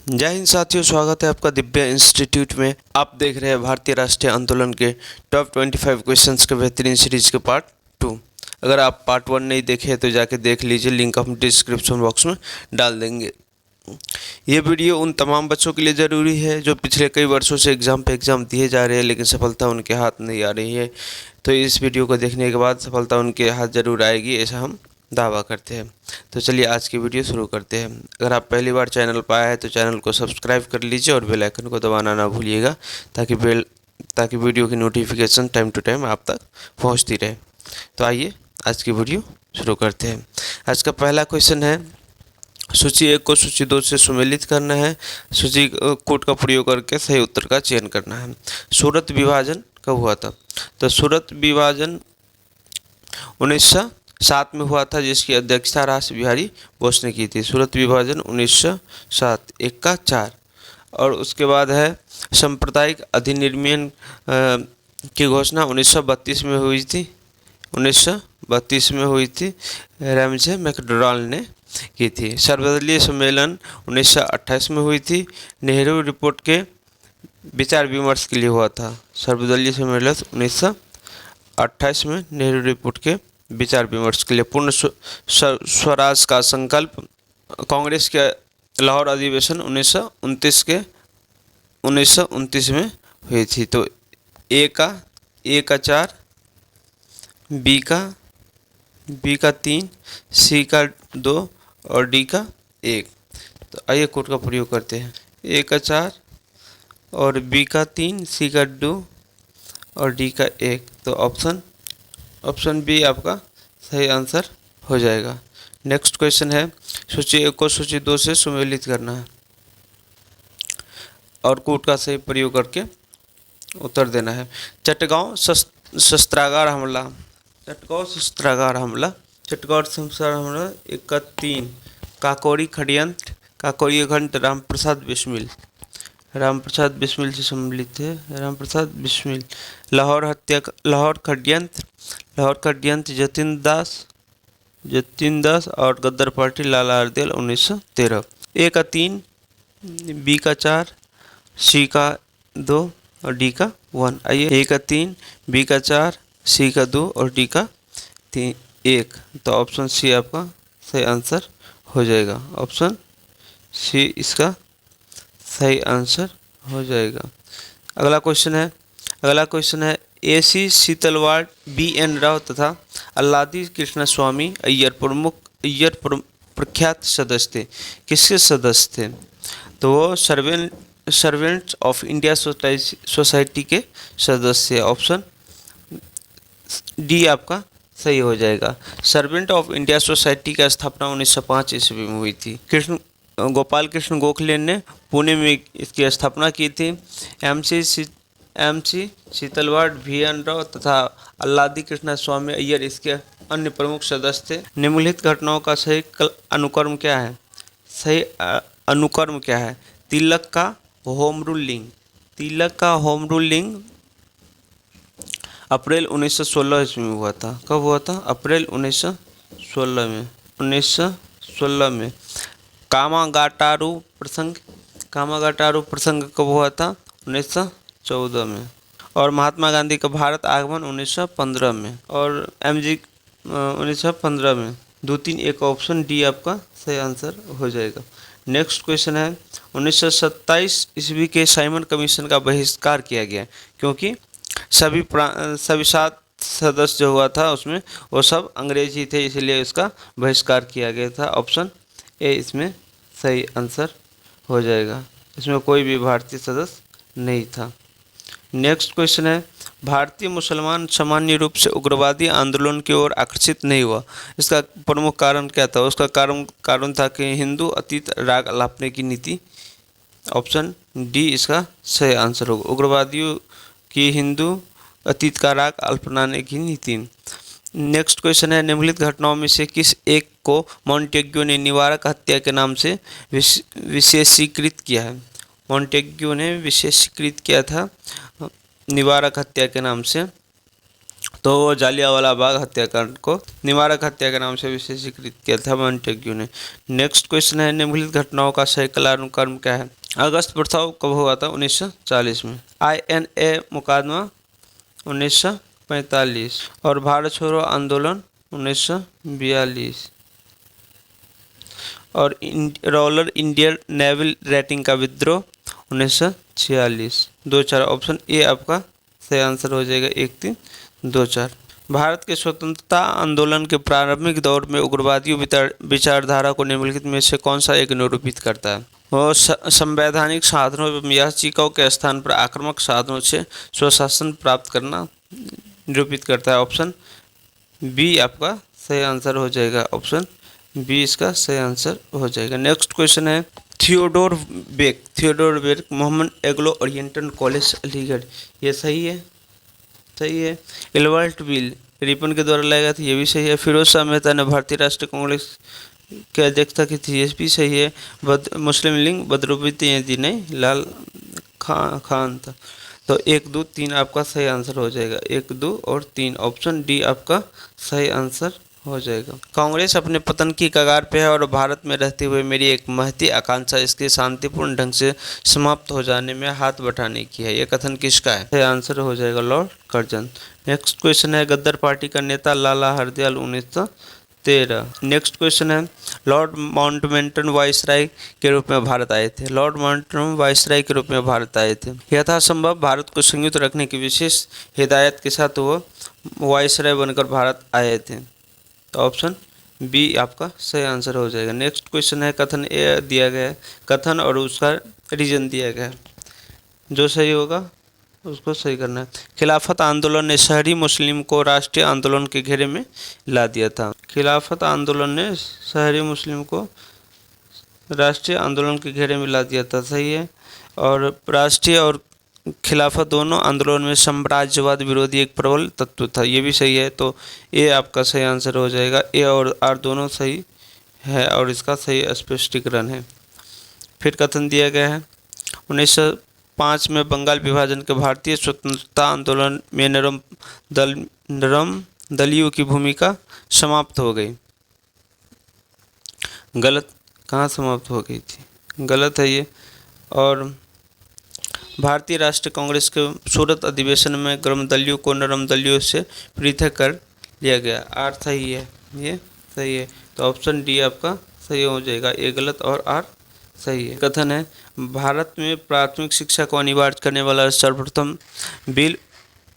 जय हिंद साथियों, स्वागत है आपका दिव्या इंस्टीट्यूट में। आप देख रहे हैं भारतीय राष्ट्रीय आंदोलन के टॉप 25 क्वेश्चंस के बेहतरीन सीरीज के पार्ट 2। अगर आप पार्ट 1 नहीं देखे तो जाके देख लीजिए, लिंक हम डिस्क्रिप्शन बॉक्स में डाल देंगे। ये वीडियो उन तमाम बच्चों के लिए ज़रूरी है जो पिछले कई वर्षों से एग्ज़ाम पे एग्ज़ाम दिए जा रहे हैं लेकिन सफलता उनके हाथ नहीं आ रही है। तो इस वीडियो को देखने के बाद सफलता उनके हाथ ज़रूर आएगी, ऐसा हम दावा करते हैं। तो चलिए आज की वीडियो शुरू करते हैं। अगर आप पहली बार चैनल पर आए हैं तो चैनल को सब्सक्राइब कर लीजिए और बेल आइकन को दबाना ना भूलिएगा ताकि वीडियो की नोटिफिकेशन टाइम टू टाइम आप तक पहुंचती रहे। तो आइए आज की वीडियो शुरू करते हैं। आज का पहला क्वेश्चन है, सूची 1 को सूची 2 से सुमेलित करना है। सूची कोड का प्रयोग करके सही उत्तर का चयन करना है। सूरत विभाजन कब हुआ था? तो सूरत विभाजन 1907 में हुआ था, जिसकी अध्यक्षता रास बिहारी बोस ने की थी। सूरत विभाजन 1907, 1 का 4। और उसके बाद है सांप्रदायिक अधिनियम की घोषणा 1932 में हुई थी। 1932 में हुई थी, रैमजे मैकडॉनल्ड ने की थी। सर्वदलीय सम्मेलन 1928 में हुई थी। नेहरू रिपोर्ट के विचार विमर्श के लिए हुआ था। सर्वदलीय सम्मेलन 1928 में नेहरू रिपोर्ट के विचार विमर्श के लिए। पूर्ण स्वराज का संकल्प कांग्रेस के लाहौर अधिवेशन 1929 में हुई थी। तो ए का 4, बी का 3, सी का 2 और डी का 1। तो आइए कोड का प्रयोग करते हैं। ए का 4 और बी का 3, सी का 2 और डी का 1। तो ऑप्शन बी आपका सही आंसर हो जाएगा। नेक्स्ट क्वेश्चन है, सूची 1 को सूची 2 से सुमेलित करना है और कोड का सही प्रयोग करके उत्तर देना है। चटगांव शस्त्रागार हमला 1 का 3। काकोरी खड़यंत्र रामप्रसाद बिस्मिल से सम्मिलित है। लाहौर षड्यंत्र जतिन दास और गद्दार पार्टी लाला हरदयाल 1913। ए का 3, बी का 4, सी का 2 और डी का 1। आइए, ए का 3, बी का 4, सी का 2 और डी का 1। तो ऑप्शन सी आपका सही आंसर हो जाएगा। ऑप्शन सी इसका सही आंसर हो जाएगा। अगला क्वेश्चन है AC शीतलवाड़ BN राव तथा अल्लादी कृष्णस्वामी अय्यर प्रख्यात सदस्य थे। किसके सदस्य थे? तो वो सर्वेंट्स ऑफ इंडिया सोसाइटी के सदस्य। ऑप्शन डी आपका सही हो जाएगा। सर्वेंट ऑफ इंडिया सोसाइटी की स्थापना 1905 ईस्वी में हुई थी। गोपाल कृष्ण गोखले ने पुणे में इसकी स्थापना की थी। MC शीतलवाड़ BN राव तथा अल्लादी कृष्ण स्वामी अय्यर इसके अन्य प्रमुख सदस्य थे। निम्नलिखित घटनाओं का सही अनुक्रम क्या है? तिलक का होम रूलिंग अप्रैल 1916 ईस्वी में हुआ था। कब हुआ था? अप्रैल 1916 में। कामागाटारू प्रसंग कब हुआ था? 1914 में। और महात्मा गांधी का भारत आगमन 1915 में। और MG 1915 में। 2, 3, 1 ऑप्शन डी आपका सही आंसर हो जाएगा। नेक्स्ट क्वेश्चन है, 1927 ईस्वी के साइमन कमीशन का बहिष्कार किया गया क्योंकि सभी 7 सदस्य जो हुआ था उसमें वो सब अंग्रेजी थे, इसलिए इसका बहिष्कार किया गया था। ऑप्शन ए इसमें सही आंसर हो जाएगा। इसमें कोई भी भारतीय सदस्य नहीं था। नेक्स्ट क्वेश्चन है, भारतीय मुसलमान सामान्य रूप से उग्रवादी आंदोलन की ओर आकर्षित नहीं हुआ। इसका प्रमुख कारण क्या था? उसका कारण था कि हिंदू अतीत राग अलापने की नीति। ऑप्शन डी इसका सही आंसर होगा। उग्रवादियों की हिंदू अतीत का राग अल्पनाने की नीति। नेक्स्ट क्वेश्चन है, निम्नलिखित घटनाओं में से किस एक को मॉन्टेग्यू ने निवारक हत्या के नाम से विशेषीकृत किया है? मॉन्टेग्यू ने विशेषीकृत किया था निवारक हत्या के नाम से। तो वो जालियांवाला बाग हत्याकांड को निवारक हत्या के नाम से विशेषीकृत किया था मॉन्टेग्यू ने। नेक्स्ट क्वेश्चन है, निम्नलिखित घटनाओं का सही कालानुक्रम क्या है? अगस्त प्रस्ताव कब हुआ था? 1940 में। INA मुकदमा 1945 और भारत छोड़ो आंदोलन 1942 और रोलर इंडियन नेवल रेटिंग का विद्रोह 1946। 2-4 ऑप्शन ए आपका सही आंसर हो जाएगा। 1-3 2-4। भारत के स्वतंत्रता आंदोलन के प्रारंभिक दौर में उग्रवादी विचारधारा को निम्नलिखित में से कौन सा एक निरूपित करता है? वो संवैधानिक साधनों एवं याचिकाओं के स्थान पर आक्रामक साधनों से स्वशासन प्राप्त करना निरूपित करता है। ऑप्शन बी आपका सही आंसर हो जाएगा। ऑप्शन बी इसका सही आंसर हो जाएगा। नेक्स्ट क्वेश्चन है, Theodore Beck Mohammad Anglo oriental college Aligarh, ये सही है? सही है। एल्बर्ट बिल रिपन के द्वारा लाया गया था, ये भी सही है। फिरोज शाह मेहता ने भारतीय राष्ट्रीय कांग्रेस की अध्यक्षता की थी, ये भी सही है। मुस्लिम लीग बदरुद्दीन नहीं, लाल खान था। तो 1, 2, 3 आपका सही आंसर हो जाएगा। 1, 2 और 3 ऑप्शन डी आपका सही आंसर हो जाएगा। कांग्रेस अपने पतन की कगार पे है और भारत में रहते हुए मेरी एक महती आकांक्षा इसके शांतिपूर्ण ढंग से समाप्त हो जाने में हाथ बटाने की है। यह कथन किसका है? सही आंसर हो जाएगा लॉर्ड कर्जन। नेक्स्ट क्वेश्चन है, गद्दार पार्टी का नेता लाला हरदयाल 1913। नेक्स्ट क्वेश्चन है, लॉर्ड माउंटबेटन वायसराय के रूप में भारत आए थे। लॉर्ड माउंटबेटन वायसराय के रूप में भारत आए थे। यथासंभव भारत को संयुक्त रखने की विशेष हिदायत के साथ वो वायसराय बनकर भारत आए थे। तो ऑप्शन बी आपका सही आंसर हो जाएगा। नेक्स्ट क्वेश्चन है, कथन ए दिया गया है, कथन और उसका रीजन दिया गया है, जो सही होगा उसको सही करना है। खिलाफत आंदोलन ने शहरी मुस्लिम को राष्ट्रीय आंदोलन के घेरे में ला दिया था। खिलाफत आंदोलन ने शहरी मुस्लिम को राष्ट्रीय आंदोलन के घेरे में ला दिया था, सही है। और राष्ट्रीय और खिलाफत दोनों आंदोलन में साम्राज्यवाद विरोधी एक प्रबल तत्व था, ये भी सही है। तो ए आपका सही आंसर हो जाएगा। ए और आर दोनों सही है और इसका सही स्पष्टीकरण है। फिर कथन दिया गया है, 1905 में बंगाल विभाजन के भारतीय स्वतंत्रता आंदोलन में नरम दलियों की भूमिका समाप्त हो गई। गलत, कहाँ समाप्त हो गई थी? गलत है ये। और भारतीय राष्ट्रीय कांग्रेस के सूरत अधिवेशन में गर्म दलियों को नरम दलियों से पृथक कर लिया गया। आर सही है, ये सही है। तो ऑप्शन डी आपका सही हो जाएगा। ए गलत और आर सही है। कथन है, भारत में प्राथमिक शिक्षा को अनिवार्य करने वाला सर्वप्रथम बिल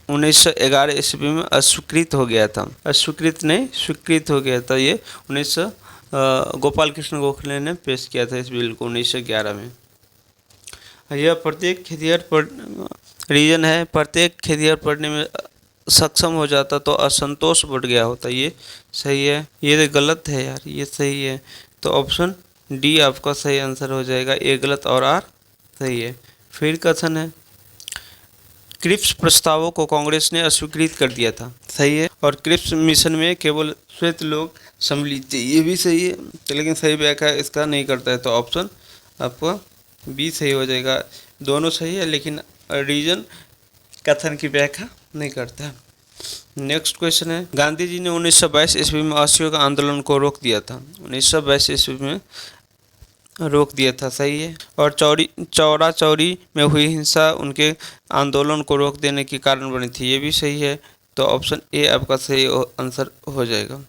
1911 ईस्वी में अस्वीकृत हो गया था। अस्वीकृत नहीं, स्वीकृत हो गया था। ये 1900 गोपाल कृष्ण गोखले ने पेश किया था इस बिल को 1911 में। यह प्रत्येक खेतिहर रीजन है, प्रत्येक खेतिहर पढ़ने में सक्षम हो जाता तो असंतोष बढ़ गया होता, ये सही है। ये गलत है यार, ये सही है। तो ऑप्शन डी आपका सही आंसर हो जाएगा। ए गलत और आर सही है। फिर कथन है, क्रिप्स प्रस्तावों को कांग्रेस ने अस्वीकृत कर दिया था, सही है। और क्रिप्स मिशन में केवल श्वेत लोग सम्मिलित थे, ये भी सही है। लेकिन सही व्याख्या इसका नहीं करता है, तो ऑप्शन आपका बी सही हो जाएगा। दोनों सही है लेकिन रीजन कथन की व्याख्या नहीं करता है। नेक्स्ट क्वेश्चन है, गांधी जी ने 1922 ईस्वी में असहयोग आंदोलन को रोक दिया था। 1922 ईस्वी में रोक दिया था, सही है। और चौरा चौरी में हुई हिंसा उनके आंदोलन को रोक देने के कारण बनी थी, ये भी सही है। तो ऑप्शन ए आपका सही आंसर हो जाएगा।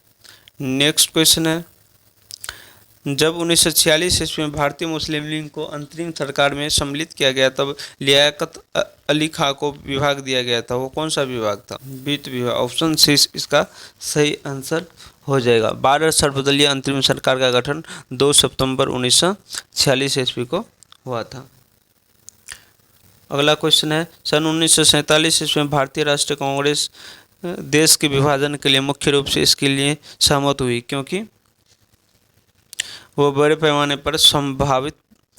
नेक्स्ट क्वेश्चन है, जब 1946 ईस्वी में भारतीय मुस्लिम लीग को अंतरिम सरकार में सम्मिलित किया गया तब लियाकत अली खां को विभाग दिया गया था। वो कौन सा विभाग था? वित्त विभाग। ऑप्शन सी इसका सही आंसर हो जाएगा। 12 सर्वदलीय अंतरिम सरकार का गठन 2 सितंबर 1946 ईस्वी को हुआ था। अगला क्वेश्चन है, सन 1947 ईस्वी में भारतीय राष्ट्रीय कांग्रेस देश के विभाजन के लिए मुख्य रूप से इसके लिए सहमत हुई क्योंकि वो बड़े पैमाने पर संभावित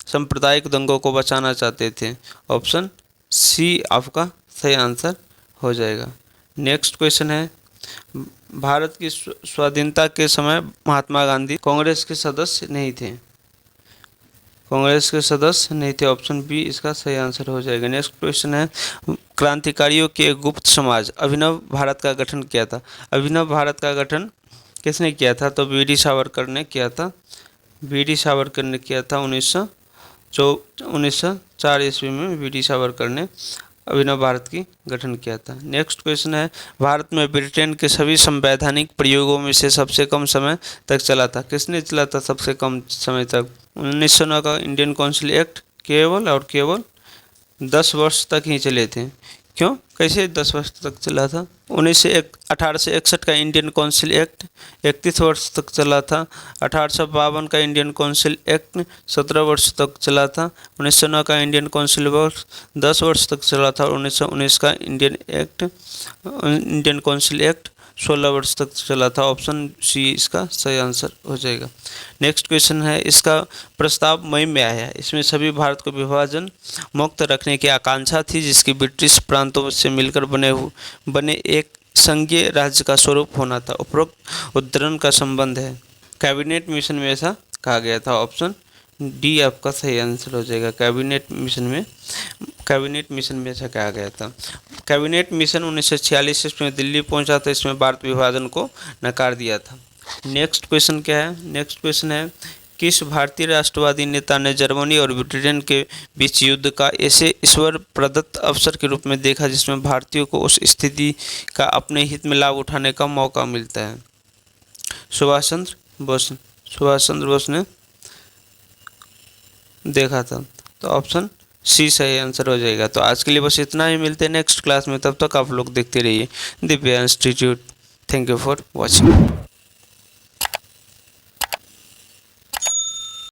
सांप्रदायिक दंगों को बचाना चाहते थे। ऑप्शन सी आपका सही आंसर हो जाएगा। नेक्स्ट क्वेश्चन है, भारत की स्वाधीनता के समय महात्मा गांधी कांग्रेस के सदस्य नहीं थे। कांग्रेस के सदस्य नहीं थे, ऑप्शन बी इसका सही आंसर हो जाएगा। नेक्स्ट क्वेश्चन है, क्रांतिकारियों के एक गुप्त समाज अभिनव भारत का गठन किया था। अभिनव भारत का गठन किसने किया था? तो वी डी सावरकर ने किया था। वी डी सावरकर ने किया था 1904 ईस्वी में वी डी सावरकर ने अभिनव भारत की गठन किया था। नेक्स्ट क्वेश्चन है, भारत में ब्रिटेन के सभी संवैधानिक प्रयोगों में से सबसे कम समय तक चला था। किसने चला था सबसे कम समय तक? 1909 का इंडियन काउंसिल एक्ट केवल और केवल 10 वर्ष तक ही चले थे। क्यों, कैसे 10 वर्ष तक चला था? 1861 का इंडियन काउंसिल एक्ट 31 वर्ष तक चला था। 1852 का इंडियन काउंसिल एक्ट 17 वर्ष तक चला था। 1909 का इंडियन काउंसिल एक्ट 10 वर्ष तक चला था। और 1919 का इंडियन काउंसिल एक्ट 16 वर्ष तक चला था। ऑप्शन सी इसका सही आंसर हो जाएगा। नेक्स्ट क्वेश्चन है, इसका प्रस्ताव मई में आया। इसमें सभी भारत को विभाजन मुक्त रखने की आकांक्षा थी, जिसकी ब्रिटिश प्रांतों से मिलकर बने एक संघीय राज्य का स्वरूप होना था। उपरोक्त उद्धरण का संबंध है। कैबिनेट मिशन में ऐसा कहा गया था। ऑप्शन डी आपका सही आंसर हो जाएगा। कैबिनेट मिशन में ऐसा कहा गया था। कैबिनेट मिशन 1946 इसमें दिल्ली पहुंचा था। इसमें भारत विभाजन को नकार दिया था। नेक्स्ट क्वेश्चन क्या है? नेक्स्ट क्वेश्चन है, किस भारतीय राष्ट्रवादी नेता ने जर्मनी और ब्रिटेन के बीच युद्ध का ऐसे ईश्वर प्रदत्त अवसर के रूप में देखा जिसमें भारतीयों को उस स्थिति का अपने हित में लाभ उठाने का मौका मिलता है? सुभाष चंद्र बोस ने देखा था। तो ऑप्शन सी सही आंसर हो जाएगा। तो आज के लिए बस इतना ही, मिलते हैं नेक्स्ट क्लास में। तब तक आप लोग देखते रहिए Divya institute. Thank you for watching.